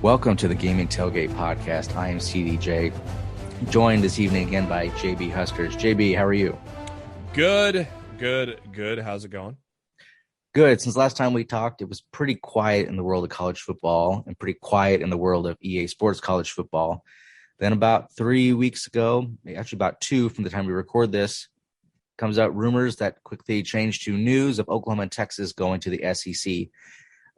Welcome to the Gaming Tailgate Podcast. I am CDJ, joined this evening again by JB Huskers. JB, how are you? Good. How's it going? Good. Since last time we talked, it was pretty quiet in the world of college football and pretty quiet in the world of EA Sports college football. Then about 3 weeks ago, actually about 2 from the time we record this, comes out rumors that quickly changed to news of Oklahoma and Texas going to the SEC.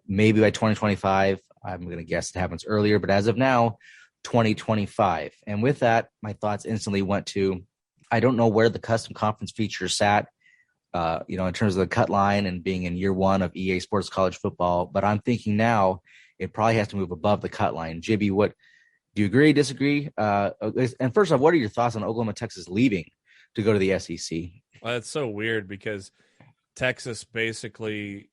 Maybe by 2025, I'm going to guess it happens earlier, but as of now, 2025. And with that, my thoughts instantly went to, I don't know where the custom conference feature sat, in terms of the cut line and being in year one of EA Sports college football, but I'm thinking now it probably has to move above the cut line. JB, what do you agree, disagree? And first off, what are your thoughts on Oklahoma, Texas leaving to go to the SEC? Well, that's so weird because Texas basically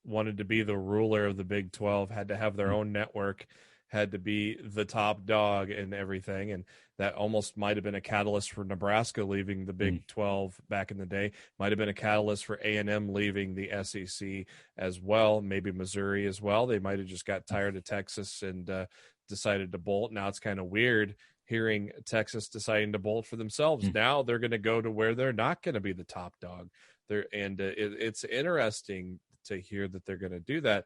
wanted to be the ruler of the Big 12, had to have their own network, had to be the top dog and everything. And that almost might have been a catalyst for Nebraska leaving the Big 12 back in the day. Might have been a catalyst for A&M leaving the SEC as well, maybe Missouri as well. They might have just got tired of Texas and decided to bolt. Now it's kind of weird hearing Texas deciding to bolt for themselves. Now they're going to go to where they're not going to be the top dog. It's interesting to hear that they're going to do that,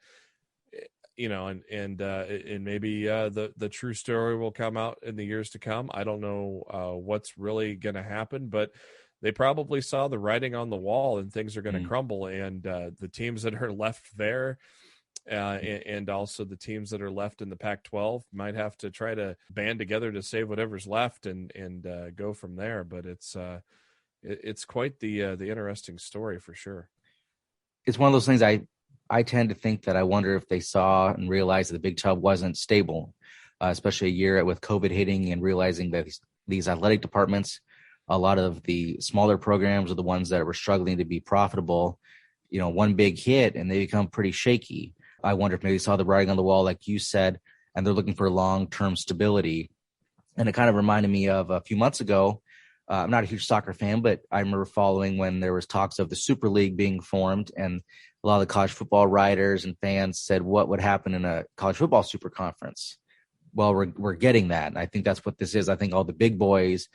and maybe the true story will come out in the years to come. I don't know what's really going to happen, but they probably saw the writing on the wall and things are going to crumble. And the teams that are left there and also the teams that are left in the Pac-12 might have to try to band together to save whatever's left and go from there. But it's quite the interesting story for sure. It's one of those things I tend to think that I wonder if they saw and realized that the Big 12 wasn't stable, especially a year with COVID hitting and realizing that these athletic departments, a lot of the smaller programs are the ones that were struggling to be profitable. One big hit and they become pretty shaky. I wonder if maybe they saw the writing on the wall, like you said, and they're looking for long-term stability. And it kind of reminded me of a few months ago. I'm not a huge soccer fan, but I remember following when there was talks of the Super League being formed, and a lot of the college football writers and fans said, what would happen in a college football super conference? Well, we're getting that. And I think that's what this is. I think all the big boys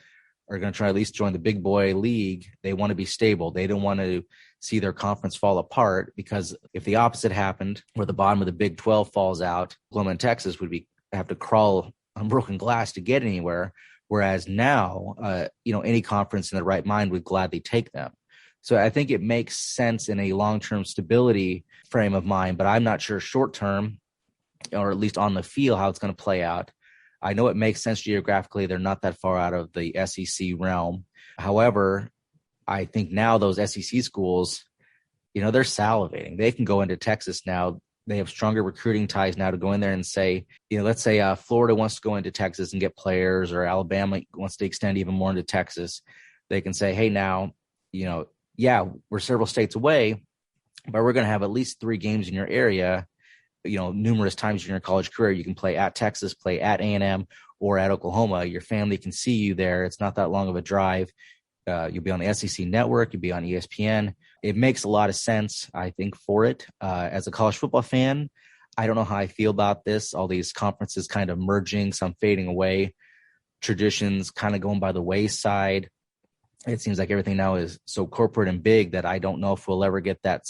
are going to try at least join the big boy league. They want to be stable. They don't want to see their conference fall apart, because if the opposite happened, where the bottom of the Big 12 falls out, Oklahoma and Texas would have to crawl on broken glass to get anywhere. Whereas now, any conference in the right mind would gladly take them. So I think it makes sense in a long-term stability frame of mind, but I'm not sure short-term, or at least on the field, how it's going to play out. I know it makes sense geographically. They're not that far out of the SEC realm. However, I think now those SEC schools, they're salivating. They can go into Texas now. They have stronger recruiting ties now to go in there and say, let's say Florida wants to go into Texas and get players, or Alabama wants to extend even more into Texas. They can say, hey, now, we're several states away, but we're going to have at least 3 games in your area, numerous times in your college career. You can play at Texas, play at A&M, or at Oklahoma. Your family can see you there. It's not that long of a drive. You'll be on the SEC network. You'll be on ESPN. It makes a lot of sense, I think, for it. As a college football fan, I don't know how I feel about this. All these conferences kind of merging, some fading away, traditions kind of going by the wayside. It seems like everything now is so corporate and big that I don't know if we'll ever get that.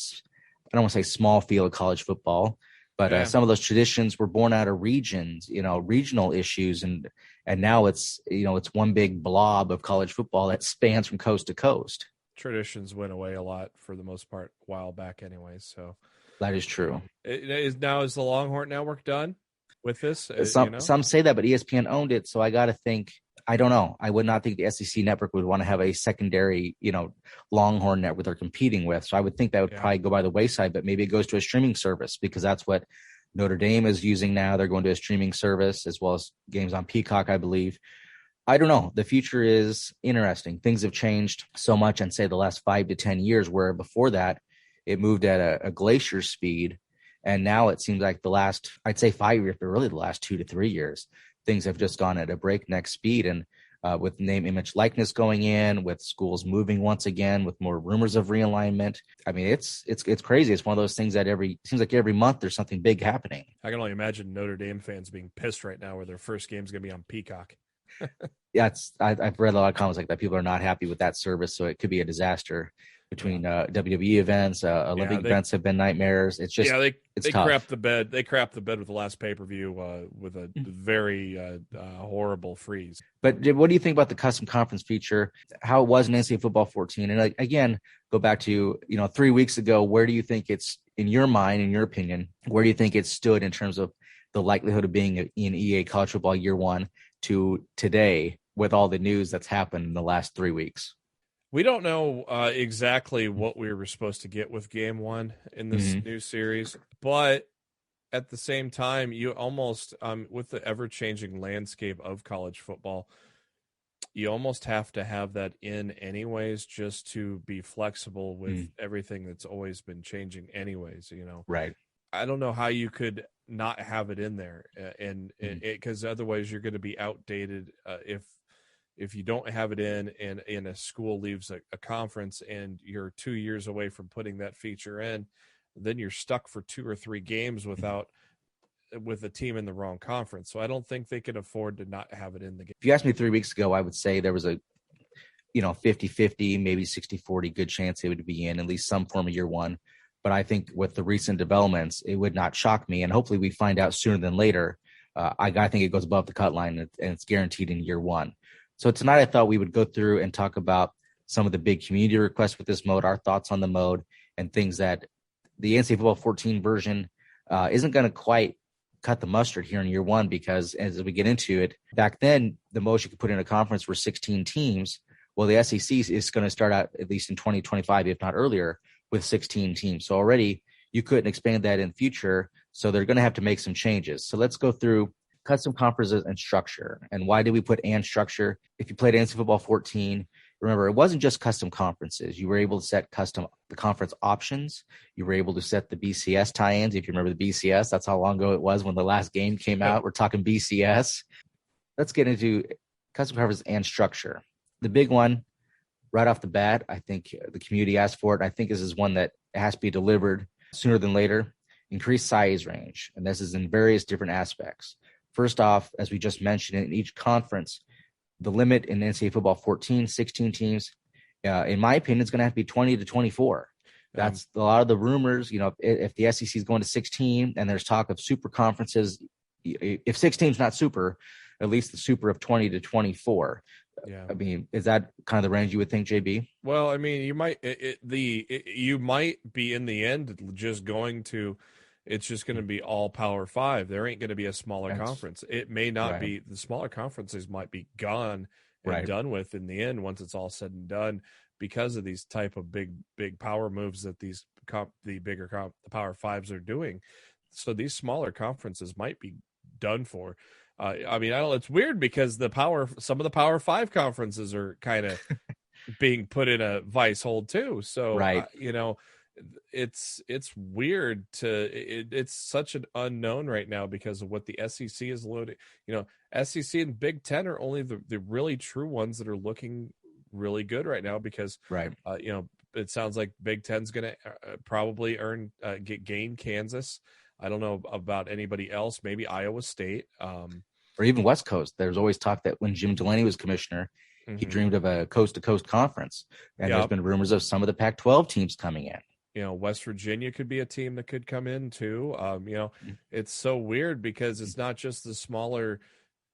I don't want to say small field of college football, but some of those traditions were born out of regions, regional issues. And now it's one big blob of college football that spans from coast to coast. Traditions went away a lot for the most part a while back anyways. So that is true. Is the Longhorn Network done with this? Some say that, but ESPN owned it. So I got to think, I don't know. I would not think the SEC network would want to have a secondary, Longhorn network they're competing with. So I would think that would probably go by the wayside, but maybe it goes to a streaming service, because that's what Notre Dame is using now. They're going to a streaming service, as well as games on Peacock, I believe. I don't know. The future is interesting. Things have changed so much in, say, the last 5 to 10 years, where before that it moved at a glacier speed. And now it seems like the last, I'd say 5 years, but really the last 2 to 3 years, things have just gone at a breakneck speed. And with name, image, likeness going in, with schools moving once again, with more rumors of realignment. I mean, it's crazy. It's one of those things that seems like every month there's something big happening. I can only imagine Notre Dame fans being pissed right now where their first game's going to be on Peacock. Yeah, I've read a lot of comments like that. People are not happy with that service, so it could be a disaster. Between WWE events, Olympic events have been nightmares. It's just they tough. crapped the bed. They crapped the bed with the last pay-per-view with a very horrible freeze. But what do you think about the custom conference feature? How it was in NCAA Football 14? And again, go back to 3 weeks ago. Where do you think it's, in your mind, in your opinion, where do you think it stood in terms of the likelihood of being in EA College Football Year 1 to today with all the news that's happened in the last 3 weeks? We don't know exactly what we were supposed to get with Game 1 in this new series, but at the same time, you almost, with the ever-changing landscape of college football, you almost have to have that in anyways, just to be flexible with everything that's always been changing anyways, Right. I don't know how you could not have it in there, and because otherwise you're going to be outdated if you don't have it in, and a school leaves a conference and you're 2 years away from putting that feature in, then you're stuck for 2 or 3 games with a team in the wrong conference. So I don't think they can afford to not have it in the game. If you asked me 3 weeks ago, I would say there was a 50-50, maybe 60-40 good chance it would be in at least some form of Year 1. But I think with the recent developments, it would not shock me. And hopefully we find out sooner than later. I think it goes above the cut line and it's guaranteed in Year 1. So tonight I thought we would go through and talk about some of the big community requests with this mode, our thoughts on the mode, and things that the NCAA Football 14 version isn't going to quite cut the mustard here in Year 1, because as we get into it, back then the most you could put in a conference were 16 teams. Well, the SEC is going to start out, at least in 2025, if not earlier, with 16 teams. So already you couldn't expand that in the future. So they're going to have to make some changes. So let's go through custom conferences and structure. And why did we put and structure? If you played NCAA Football 14, remember, it wasn't just custom conferences. You were able to set the conference options. You were able to set the BCS tie-ins. If you remember the BCS, that's how long ago it was when the last game came out. We're talking BCS. Let's get into custom conference and structure. The big one, right off the bat, I think the community asked for it. I think this is one that has to be delivered sooner than later. Increased size range. And this is in various different aspects. First off, as we just mentioned, in each conference, the limit in NCAA Football 14, 16 teams, in my opinion, it's going to have to be 20 to 24. That's a lot of the rumors. If the SEC is going to 16 and there's talk of super conferences, if 16 is not super, at least the super of 20 to 24. Yeah. I mean, is that kind of the range you would think, JB? Well, I mean, you might you might be in the end just going to. It's just going to be all Power 5. There ain't going to be a smaller conference. It may not be. The smaller conferences might be gone and done with in the end once it's all said and done, because of these type of big power moves that the Power 5s are doing. So these smaller conferences might be done for. I mean, it's weird because some of the Power 5 conferences are kind of being put in a vice hold too. So it's weird it's such an unknown right now because of what the SEC is loading. SEC and Big Ten are only the really true ones that are looking really good right now, because it sounds like Big Ten's going to probably gain Kansas. I don't know about anybody else, maybe Iowa State, or even West Coast. There's always talk that when Jim Delaney was commissioner, he dreamed of a coast-to-coast conference, and there's been rumors of some of the Pac-12 teams coming in. West Virginia could be a team that could come in too. It's so weird because it's not just the smaller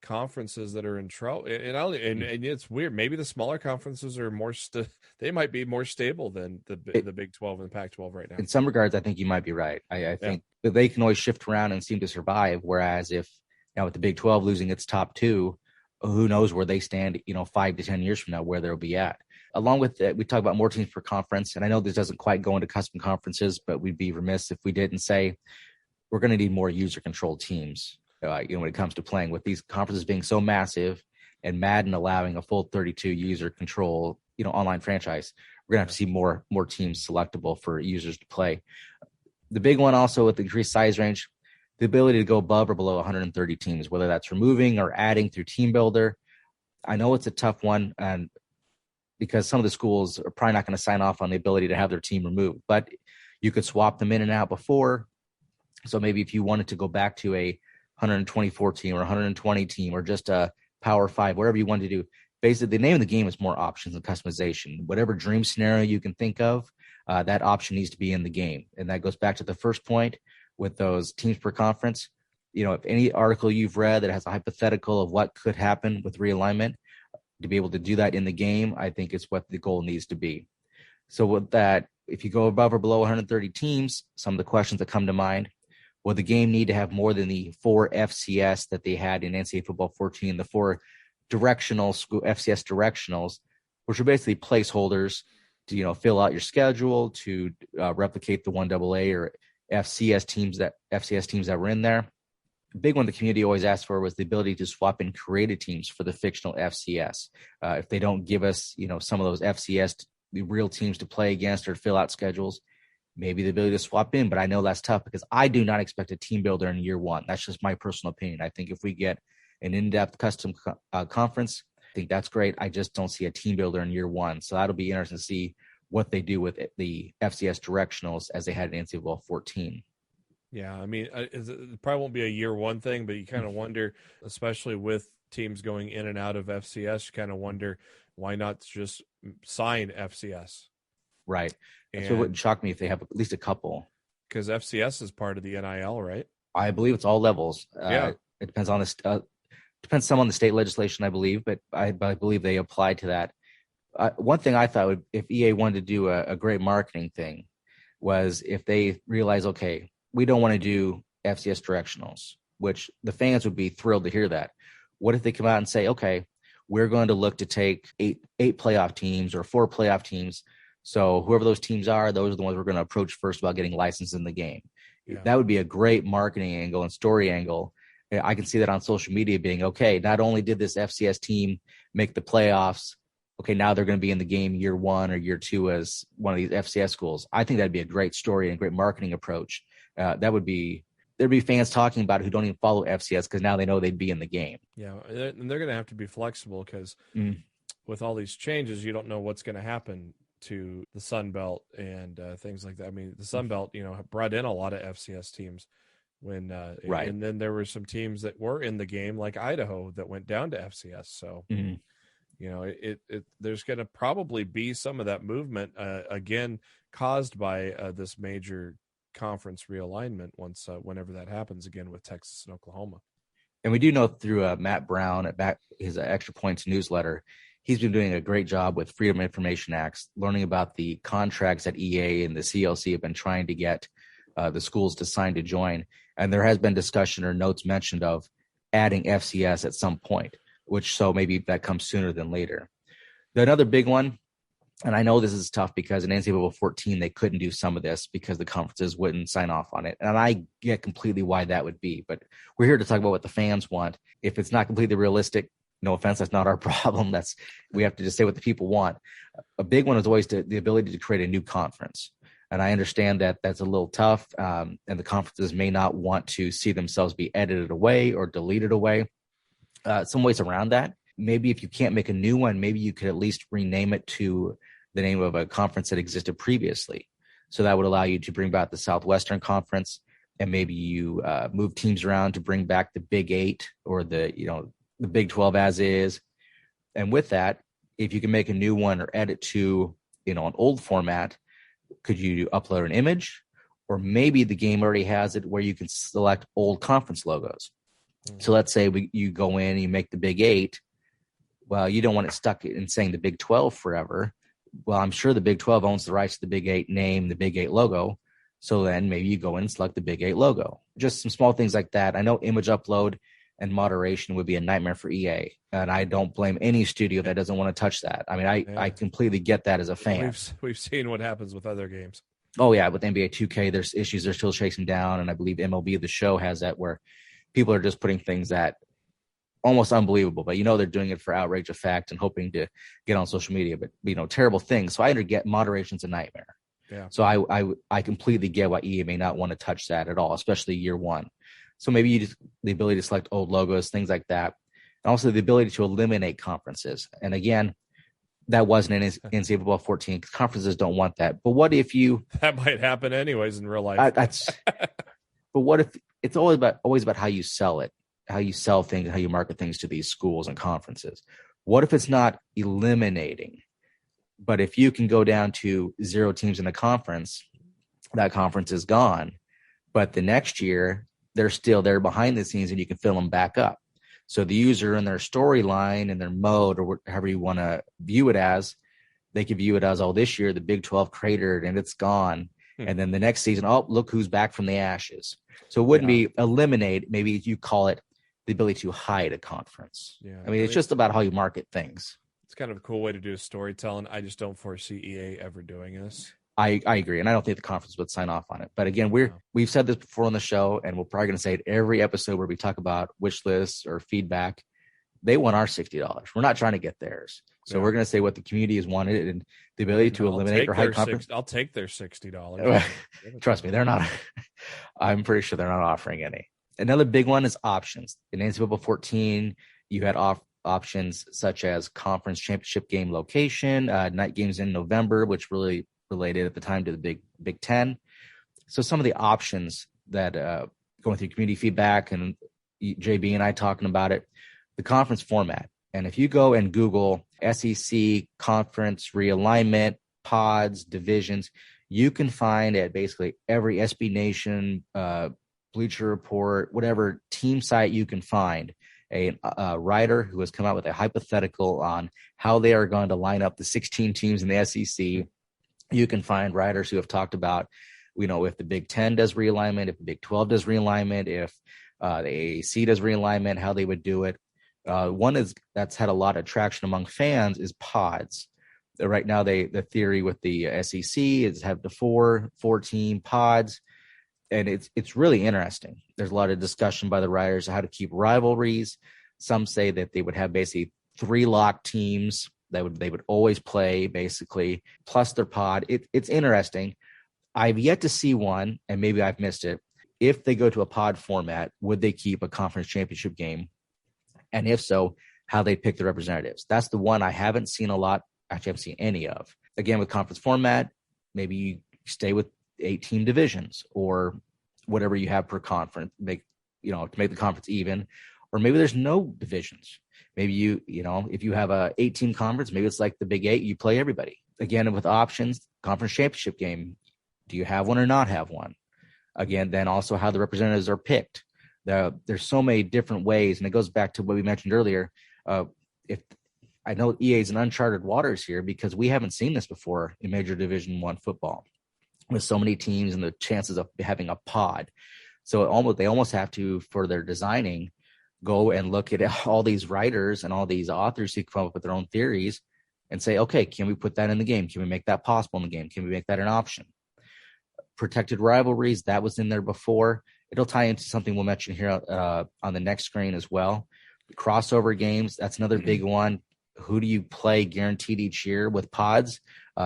conferences that are in trouble. And it's weird. Maybe the smaller conferences are they might be more stable than the Big 12 and the Pac-12 right now. In some regards, I think you might be right. I think that they can always shift around and seem to survive. Whereas if with the Big 12 losing its top 2, who knows where they stand, 5 to 10 years from now, where they'll be at. Along with that, we talk about more teams per conference. And I know this doesn't quite go into custom conferences, but we'd be remiss if we didn't say we're going to need more user-controlled teams when it comes to playing. With these conferences being so massive and Madden allowing a full 32 user control, online franchise, we're going to have to see more teams selectable for users to play. The big one also with the increased size range, the ability to go above or below 130 teams, whether that's removing or adding through Team Builder. I know it's a tough one, and because some of the schools are probably not going to sign off on the ability to have their team removed, but you could swap them in and out before. So maybe if you wanted to go back to a 124 team or 120 team or just a Power 5, whatever you wanted to do, basically the name of the game is more options and customization. Whatever dream scenario you can think of, that option needs to be in the game. And that goes back to the first point with those teams per conference. If any article you've read that has a hypothetical of what could happen with realignment, to be able to do that in the game, I think it's what the goal needs to be. So with that, if you go above or below 130 teams, some of the questions that come to mind, will the game need to have more than the 4 FCS that they had in NCAA Football 14, the 4 directional school FCS directionals, which are basically placeholders to fill out your schedule, to replicate the 1AA or FCS teams that were in there. The big one the community always asked for was the ability to swap in created teams for the fictional FCS. If they don't give us some of those FCS real teams to play against or fill out schedules, maybe the ability to swap in. But I know that's tough because I do not expect a team builder in year one. That's just my personal opinion. I think if we get an in-depth custom conference, I think that's great. I just don't see a team builder in year one. So that'll be interesting to see what they do with the FCS directionals as they had in NCAA Football 14. Yeah, I mean, it probably won't be a year one thing, but you kind of wonder, especially with teams going in and out of FCS, you kind of wonder why not just sign FCS. Right. That's what wouldn't shock me if they have at least a couple. Because FCS is part of the NIL, right? I believe it's all levels. Yeah. It depends on depends some on the state legislation, I believe, but I believe they apply to that. One thing I thought if EA wanted to do a great marketing thing was if they realize, okay, we don't want to do FCS directionals, which the fans would be thrilled to hear that. What if they come out and say, okay, we're going to look to take eight playoff teams or 4 playoff teams. So whoever those teams are, those are the ones we're going to approach first about getting licensed in the game. Yeah. That would be a great marketing angle and story angle. I can see that on social media being, okay, not only did this FCS team make the playoffs, okay, now they're going to be in the game year 1 or year 2 as one of these FCS schools. I think that'd be a great story and a great marketing approach. There'd be fans talking about it who don't even follow FCS because now they know they'd be in the game. Yeah, and they're going to have to be flexible because with all these changes, you don't know what's going to happen to the Sun Belt and things like that. I mean, the Sun Belt, brought in a lot of FCS teams when right. And then there were some teams that were in the game like Idaho that went down to FCS. So, there's going to probably be some of that movement again caused by this major conference realignment whenever that happens again with Texas and Oklahoma. And we do know through Matt Brown at his Extra Points newsletter, he's been doing a great job with Freedom of Information Acts, learning about the contracts that EA and the CLC have been trying to get the schools to sign to join. And there has been discussion or notes mentioned of adding FCS at some point, so maybe that comes sooner than later. Another big one, and I know this is tough because in NCAA 14, they couldn't do some of this because the conferences wouldn't sign off on it. And I get completely why that would be, but we're here to talk about what the fans want. If it's not completely realistic, no offense, that's not our problem. We have to just say what the people want. A big one is always the ability to create a new conference. And I understand that that's a little tough, and the conferences may not want to see themselves be edited away or deleted away. Some ways around that. Maybe if you can't make a new one, maybe you could at least rename it to the name of a conference that existed previously. So that would allow you to bring back the Southwestern Conference, and maybe you move teams around to bring back the Big 8 or the Big 12 as is. And with that, if you can make a new one or edit to, an old format, could you upload an image? Or maybe the game already has it where you can select old conference logos. Mm-hmm. So let's say you go in and you make the Big 8. Well, you don't want it stuck in saying the Big 12 forever. Well, I'm sure the Big 12 owns the rights to the Big 8 name, the Big 8 logo. So then maybe you go in and select the Big 8 logo. Just some small things like that. I know image upload and moderation would be a nightmare for EA. And I don't blame any studio that doesn't want to touch that. I mean, I completely get that as a fan. We've seen what happens with other games. Oh, yeah. With NBA 2K, there's issues they're still chasing down. And I believe MLB The Show has that where people are just putting things that almost unbelievable, but they're doing it for outrage effect and hoping to get on social media, but terrible things. So I get moderation's a nightmare. Yeah. So I completely get why EA may not want to touch that at all, especially year 1. So maybe the ability to select old logos, things like that. also the ability to eliminate conferences. And again, that wasn't in NCAA Football 14 because conferences don't want that. But what if you that might happen anyways in real life? But what if it's always about how you sell it, how you sell things, how you market things to these schools and conferences? What if it's not eliminating, but if you can go down to 0 teams in a conference, that conference is gone, but the next year they're still there behind the scenes and you can fill them back up. So the user in their storyline and their mode, or however you want to view it as, they could view it as, oh, this year the Big 12 cratered and it's gone. And then the next season, oh, look who's back from the ashes. So it wouldn't be eliminate. Maybe you call it the ability to hide a conference. Yeah, I mean, it's just about how you market things. It's kind of a cool way to do storytelling. I just don't foresee EA ever doing this. I agree. And I don't think the conference would sign off on it. But again, we've said this before on the show, and we're probably going to say it every episode where we talk about wish lists or feedback. They want our $60. We're not trying to get theirs. So we're going to say what the community has wanted and the ability to eliminate or hide conference. I'll take their $60. Trust me, they're not. I'm pretty sure they're not offering any. Another big one is options. In NCAA Football 14, you had options such as conference championship game location, night games in November, which really related at the time to the Big Ten. So some of the options that going through community feedback and JB and I talking about it, the conference format. And if you go and Google SEC conference realignment, pods, divisions, you can find at basically every SB Nation, Bleacher Report, whatever team site you can find, a writer who has come out with a hypothetical on how they are going to line up the 16 teams in the SEC. You can find writers who have talked about, if the Big 10 does realignment, if the Big 12 does realignment, if the AAC does realignment, how they would do it. One that's had a lot of traction among fans is pods. Right now, the theory with the SEC is have the 4-team pods, and it's really interesting. There's a lot of discussion by the writers on how to keep rivalries. Some say that they would have basically 3 locked teams that they would always play, basically, plus their pod. It's interesting. I've yet to see one, and maybe I've missed it. If they go to a pod format, would they keep a conference championship game? And if so, how they pick the representatives. That's the one I haven't seen a lot. Actually, I haven't seen any of. Again, with conference format, maybe you stay with 8-team divisions or whatever you have per conference, to make the conference even. Or maybe there's no divisions. Maybe if you have a 8-team conference, maybe it's like the Big 8, you play everybody. Again, with options, conference championship game, do you have one or not have one? Again, then also how the representatives are picked. There's so many different ways, and it goes back to what we mentioned earlier. If I know EA is in uncharted waters here because we haven't seen this before in Major Division I football with so many teams and the chances of having a pod. So they almost have to, for their designing, go and look at all these writers and all these authors who come up with their own theories and say, okay, can we put that in the game? Can we make that possible in the game? Can we make that an option? Protected rivalries, that was in there before. It'll tie into something we'll mention here on the next screen as well. Crossover games, that's another big one. Who do you play guaranteed each year with pods?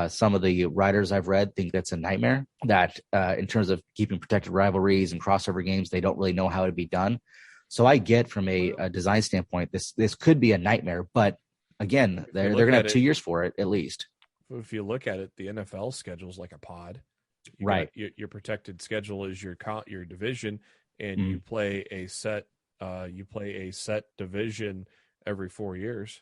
Some of the writers I've read think that's a nightmare, that in terms of keeping protected rivalries and crossover games, they don't really know how to be done. So I get from a design standpoint, this could be a nightmare, but again, they're going to have 2 years for it at least. If you look at it, the NFL schedule's like a pod. Right. Your protected schedule is your division, and you play a set division every 4 years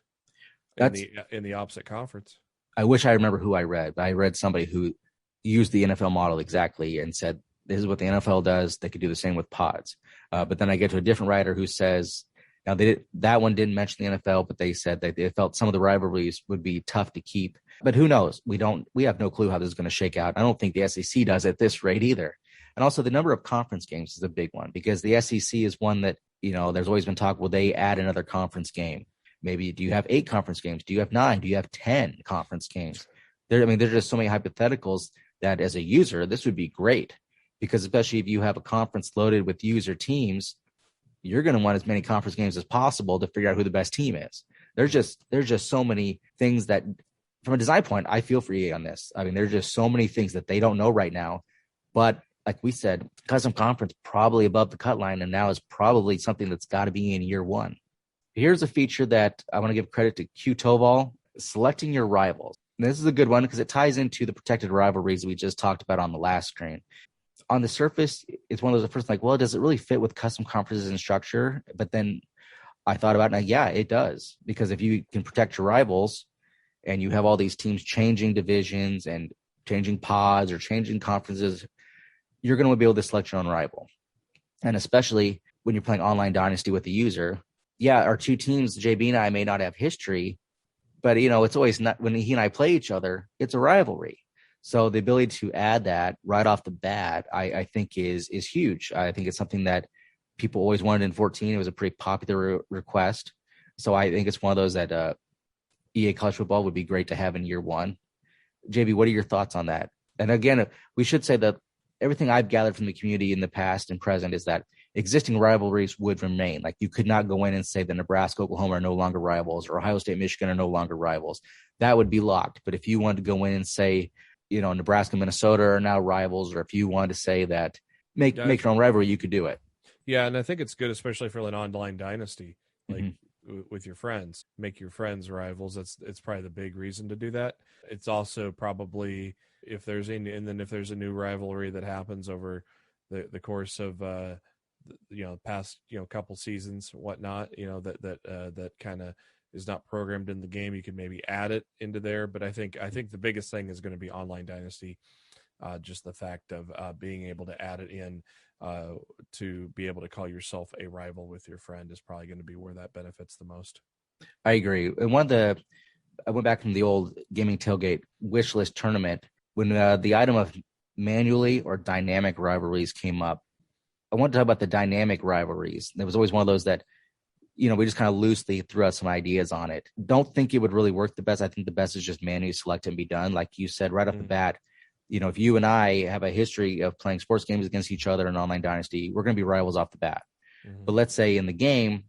in the opposite conference. I wish I remember who I read, but I read somebody who used the NFL model exactly and said, this is what the NFL does. They could do the same with pods. But then I get to a different writer who says, now that one didn't mention the NFL, but they said that they felt some of the rivalries would be tough to keep. But who knows? We have no clue how this is going to shake out. I don't think the SEC does at this rate either. And also the number of conference games is a big one because the SEC is one that, there's always been talk, will they add another conference game? Maybe do you have 8 conference games? Do you have 9? Do you have 10 conference games? There's just so many hypotheticals that as a user, this would be great because especially if you have a conference loaded with user teams, you're going to want as many conference games as possible to figure out who the best team is. There's just so many things that from a design point, I feel for EA on this. There's just so many things that they don't know right now, but like we said, custom conference probably above the cut line. And now is probably something that's got to be in year 1. Here's a feature that I want to give credit to Q Toval, selecting your rivals. And this is a good one because it ties into the protected rivalries we just talked about on the last screen. On the surface, it's one of those first, like, well, does it really fit with custom conferences and structure? But then I thought about it, and yeah, it does. Because if you can protect your rivals and you have all these teams changing divisions and changing pods or changing conferences, you're going to be able to select your own rival. And especially when you're playing online Dynasty with the user, yeah, our two teams, JB and I, may not have history, but, it's always not when he and I play each other, it's a rivalry. So the ability to add that right off the bat, I think is huge. I think it's something that people always wanted in 14. It was a pretty popular request. So I think it's one of those that EA College Football would be great to have in year one. JB, what are your thoughts on that? And again, we should say that everything I've gathered from the community in the past and present is that existing rivalries would remain. Like, you could not go in and say that Nebraska, Oklahoma are no longer rivals, or Ohio State, Michigan are no longer rivals. That would be locked. But if you wanted to go in and say, Nebraska, Minnesota are now rivals, or if you wanted to say that make your own rivalry, you could do it. Yeah, and I think it's good, especially for an online dynasty, like with your friends. Make your friends rivals. It's probably the big reason to do that. It's also probably if there's a new rivalry that happens over the course of past couple seasons, whatnot, that kind of is not programmed in the game, you could maybe add it into there. But I think the biggest thing is going to be online dynasty. Just the fact of being able to add it in to be able to call yourself a rival with your friend is probably going to be where that benefits the most. I agree. And I went back from the old Gaming Tailgate wish list tournament when the item of manually or dynamic rivalries came up. I want to talk about the dynamic rivalries. There was always one of those that, we just kind of loosely threw out some ideas on it. Don't think it would really work the best. I think the best is just manually select and be done. Like you said, right off the bat, if you and I have a history of playing sports games against each other in online dynasty, we're going to be rivals off the bat. But let's say in the game,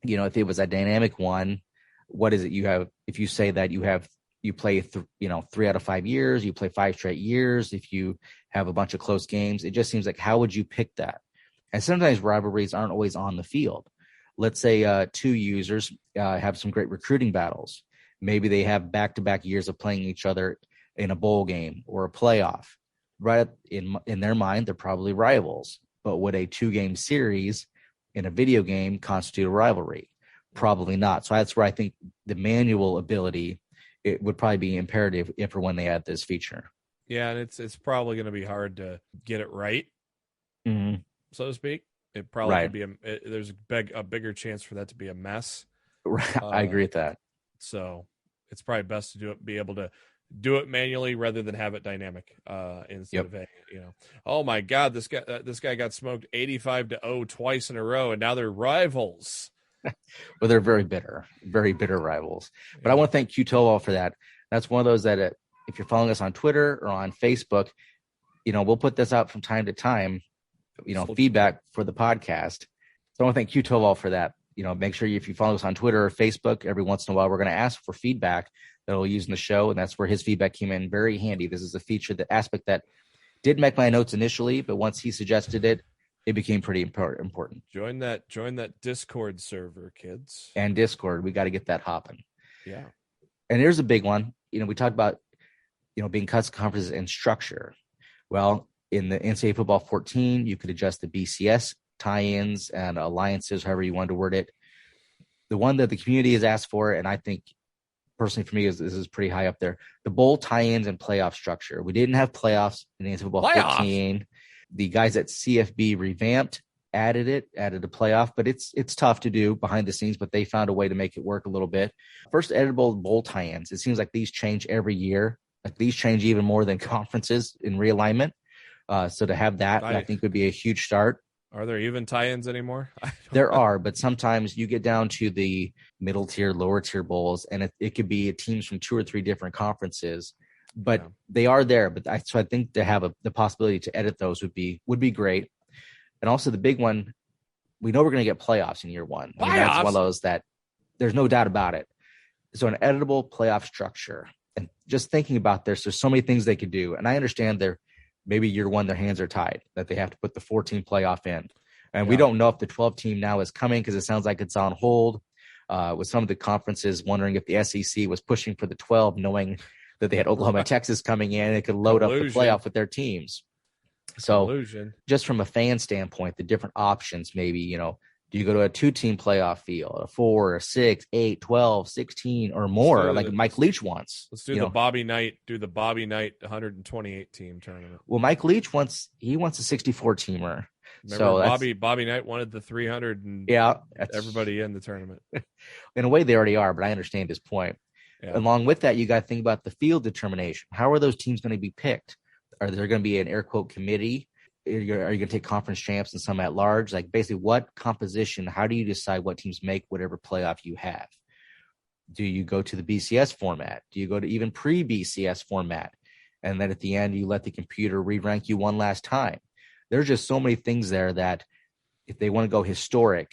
if it was a dynamic one, what is it you have? If you say that you play 3 out of 5 years, you play 5 straight years, if you have a bunch of close games, it just seems like, how would you pick that? And sometimes rivalries aren't always on the field. Let's say 2 users have some great recruiting battles. Maybe they have back-to-back years of playing each other in a bowl game or a playoff. Right in their mind, they're probably rivals. But would a 2-game series in a video game constitute a rivalry? Probably not. So that's where I think the manual ability, it would probably be imperative if or when they add this feature. Yeah, and it's probably going to be hard to get it right, so to speak. It probably could be there's a bigger chance for that to be a mess. Right. I agree with that. So it's probably best to be able to do it manually rather than have it dynamic instead of oh my God, this guy got smoked 85-0 twice in a row, and now they're rivals. Well, they're very bitter rivals. But I want to thank Qtoval for that. That's one of those that if you're following us on Twitter or on Facebook, we'll put this out from time to time, feedback for the podcast. So I want to thank Qtoval for that. Make sure if you follow us on Twitter or Facebook, every once in a while, we're going to ask for feedback that we'll use in the show. And that's where his feedback came in very handy. This is a feature, the aspect that did make my notes initially, but once he suggested it, it became pretty important. Join that Discord server, kids. And Discord, we got to get that hopping. Yeah. And here's a big one. We talked about, being custom conferences and structure. Well, in the NCAA Football 14, you could adjust the BCS tie-ins and alliances, however you wanted to word it. The one that the community has asked for, and I think personally for me, this is pretty high up there, the bowl tie-ins and playoff structure. We didn't have playoffs in the NCAA Football 14. The guys at CFB revamped, added a playoff, but it's tough to do behind the scenes, but they found a way to make it work a little bit. First, editable bowl tie-ins. It seems like these change every year. Like these change even more than conferences in realignment. So to have that, I think would be a huge start. Are there even tie-ins anymore? There are, but sometimes you get down to the middle tier, lower tier bowls, and it could be teams from 2 or 3 different conferences. But they are there. But I think to have the possibility to edit those would be great. And also the big one, we know we're going to get playoffs in year one. I mean, that's one of those that there's no doubt about it. So an editable playoff structure, and just thinking about this, there's so many things they could do. And I understand maybe year one, their hands are tied, that they have to put the 14 playoff in. And we don't know if the 12 team now is coming because it sounds like it's on hold. with some of the conferences wondering if the SEC was pushing for the 12, knowing that they had Oklahoma and Texas coming in and could load up the playoff with their teams. So just from a fan standpoint, the different options, maybe, do you go to a 2-team playoff field, a 4, a 6, 8, 12, 16 or more, like Mike Leach wants? Let's do the Bobby Knight 128 team tournament. Well, Mike Leach wants a 64-teamer. Remember, Bobby Knight wanted the 300 and everybody in the tournament. In a way, they already are, but I understand his point. Yeah. Along with that, you got to think about the field determination. How are those teams going to be picked? Are there going to be an air quote committee? Are you going to take conference champs and some at large? Like basically what composition, how do you decide what teams make whatever playoff you have? Do you go to the BCS format? Do you go to even pre-BCS format? And then at the end, you let the computer re-rank you one last time. There's just so many things there that if they want to go historic,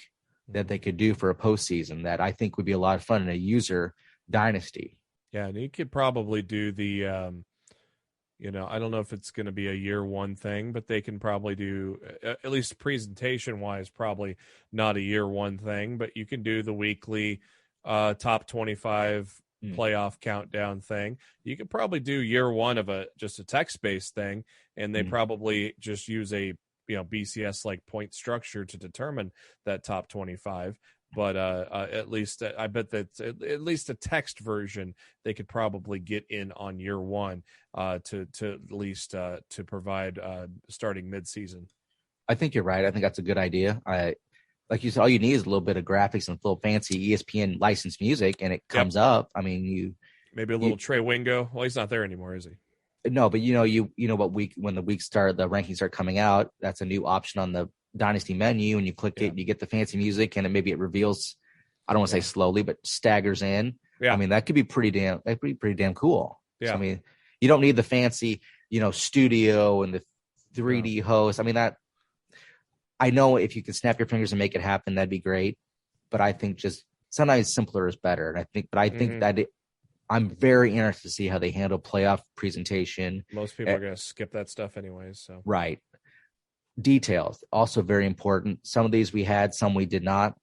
that they could do for a postseason that I think would be a lot of fun in a user dynasty. Yeah, and you could probably do the, I don't know if it's going to be a year one thing, but they can probably do, at least presentation-wise, probably not a year one thing, but you can do the weekly top 25 playoff countdown thing. You could probably do year one of just a text-based thing, and they probably just use a BCS like point structure to determine that top 25. But at least I bet that at least a text version they could probably get in on year one to at least to provide starting midseason. I think you're right. I think that's a good idea. Like you said, all you need is a little bit of graphics and a little fancy ESPN licensed music, and it comes up. I mean, maybe a little Trey Wingo. Well, he's not there anymore, is he? No, but what week when the weeks start, the rankings start coming out. That's a new option on the Dynasty menu, and you click it, you get the fancy music, and maybe it reveals. I don't want to say slowly, but staggers in. Yeah, I mean that could be pretty damn cool. Yeah, so, I mean you don't need the fancy studio and the 3D host. I mean that. I know if you could snap your fingers and make it happen, that'd be great. But I think just sometimes simpler is better. And I think that I'm very interested to see how they handle playoff presentation. Most people are going to skip that stuff anyways. So right. Details also very important. Some of these we had, some we did not.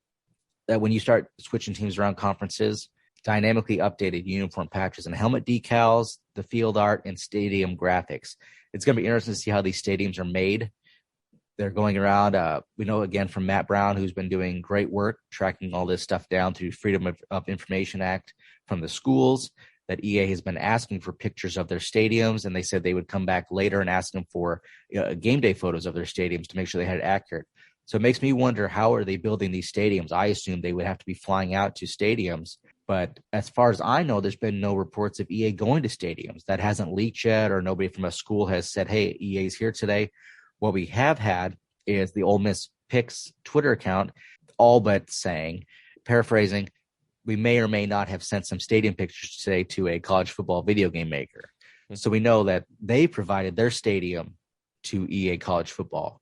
That when you start switching teams around conferences, dynamically updated uniform patches and helmet decals, the field art, and stadium graphics. It's going to be interesting to see how these stadiums are made. They're going around. We know, again, from Matt Brown, who's been doing great work tracking all this stuff down through Freedom of Information Act from the schools, that EA has been asking for pictures of their stadiums, and they said they would come back later and ask them for game day photos of their stadiums to make sure they had it accurate. So it makes me wonder, how are they building these stadiums? I assume they would have to be flying out to stadiums. But as far as I know, there's been no reports of EA going to stadiums. That hasn't leaked yet, or nobody from a school has said, hey, EA's here today. What we have had is the Ole Miss Picks Twitter account all but saying, paraphrasing, we may or may not have sent some stadium pictures today to a college football video game maker. Mm-hmm. So we know that they provided their stadium to EA College Football.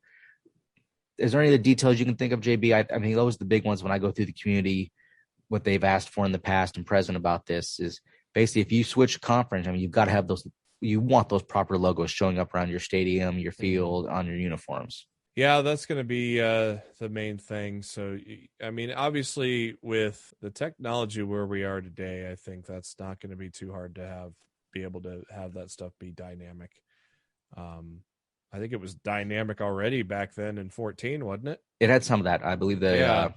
Is there any of the details you can think of, JB? I mean, those are the big ones when I go through the community. What they've asked for in the past and present about this is basically if you switch conference, I mean, you've got to have those. You want those proper logos showing up around your stadium, your field, on your uniforms. Yeah, that's going to be the main thing. So, I mean, obviously with the technology where we are today, I think that's not going to be too hard to be able to have that stuff be dynamic. I think it was dynamic already back then in 14, wasn't it? It had some of that. I believe yep.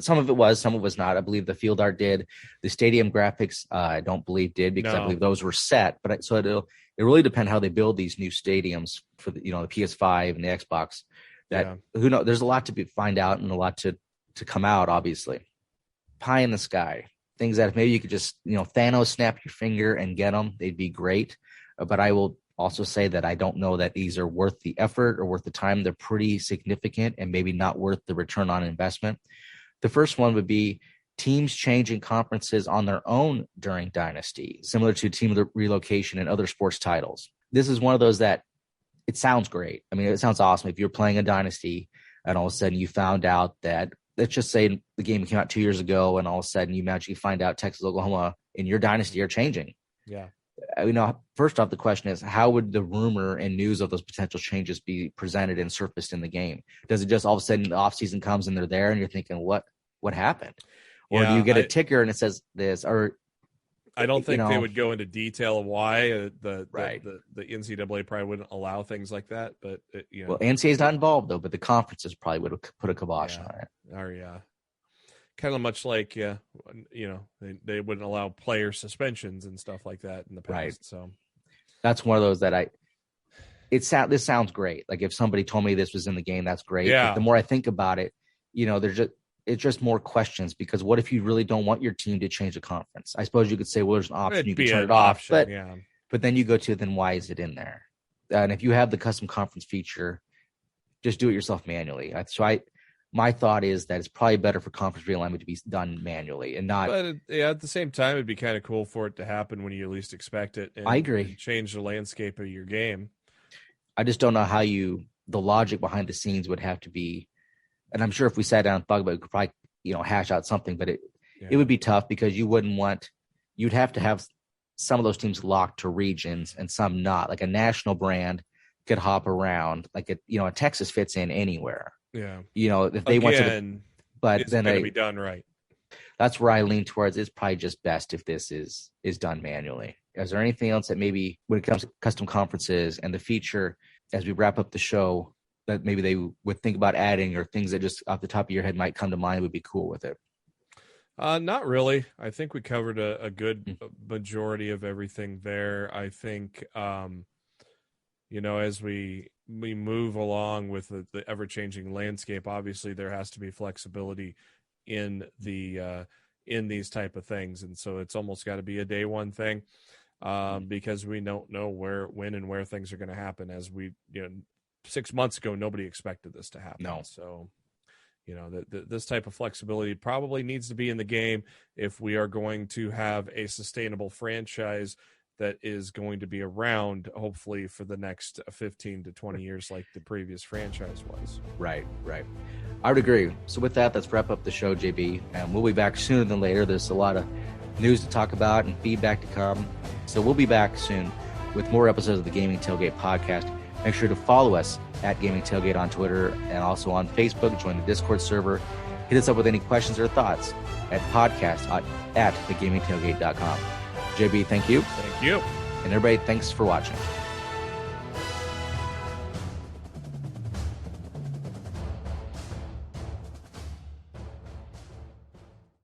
Some of it was, some of it was not. I believe the field art did. The stadium graphics, I don't believe did, because I believe those were set. But so it really depends how they build these new stadiums for the PS5 and the Xbox. Who knows? There's a lot to find out and a lot to come out. Obviously, pie in the sky, things that if maybe you could just Thanos snap your finger and get them, they'd be great. But I will also say that I don't know that these are worth the effort or worth the time. They're pretty significant and maybe not worth the return on investment. The first one would be teams changing conferences on their own during Dynasty, similar to team relocation and other sports titles. This is one of those that it sounds great. I mean, it sounds awesome. If you're playing a Dynasty and all of a sudden you found out that, let's just say the game came out 2 years ago and all of a sudden you magically find out Texas, Oklahoma in your Dynasty are changing. Yeah. First off, the question is, how would the rumor and news of those potential changes be presented and surfaced in the game? Does it just all of a sudden the offseason comes and they're there and you're thinking, what happened? Or do you get a ticker and it says this? Or I don't think they would go into detail of why the NCAA probably wouldn't allow things like that. But well, NCAA is not involved though, but the conferences probably would have put a kibosh on it. Or kind of much like they wouldn't allow player suspensions and stuff like that in the past. Right. So that's one of those that this sounds great. Like if somebody told me this was in the game, that's great. Yeah. But the more I think about it, it's just more questions, because what if you really don't want your team to change the conference? I suppose you could say, well, there's an option. You can turn it off. But then you go to, then why is it in there? And if you have the custom conference feature, just do it yourself manually. My thought is that it's probably better for conference realignment to be done manually and not. But at the same time, it'd be kind of cool for it to happen when you least expect it. And, I agree. And change the landscape of your game. I just don't know how the logic behind the scenes would have to be. And I'm sure if we sat down and thought about it, we could probably, hash out something, but it would be tough, because you'd have to have some of those teams locked to regions and some not. Like a national brand could hop around, like a Texas fits in anywhere. Yeah. If they want to, but it's going to be done right. That's where I lean towards. It's probably just best if this is done manually. Is there anything else that maybe when it comes to custom conferences and the feature, as we wrap up the show, that maybe they would think about adding, or things that just off the top of your head might come to mind would be cool with it? Not really. I think we covered a good majority of everything there. I think, as we move along with the ever-changing landscape, obviously there has to be flexibility in these type of things. And so it's almost got to be a day one thing, because we don't know when and where things are going to happen. As 6 months ago, nobody expected this to happen. No. So, this type of flexibility probably needs to be in the game if we are going to have a sustainable franchise that is going to be around, hopefully, for the next 15 to 20 years like the previous franchise was. Right. I would agree. So with that, let's wrap up the show, JB. And we'll be back sooner than later. There's a lot of news to talk about and feedback to come. So we'll be back soon with more episodes of the Gaming Tailgate Podcast. Make sure to follow us at Gaming Tailgate on Twitter and also on Facebook. Join the Discord server. Hit us up with any questions or thoughts at podcast@thegamingtailgate.com. JB, thank you. Thank you. And everybody, thanks for watching.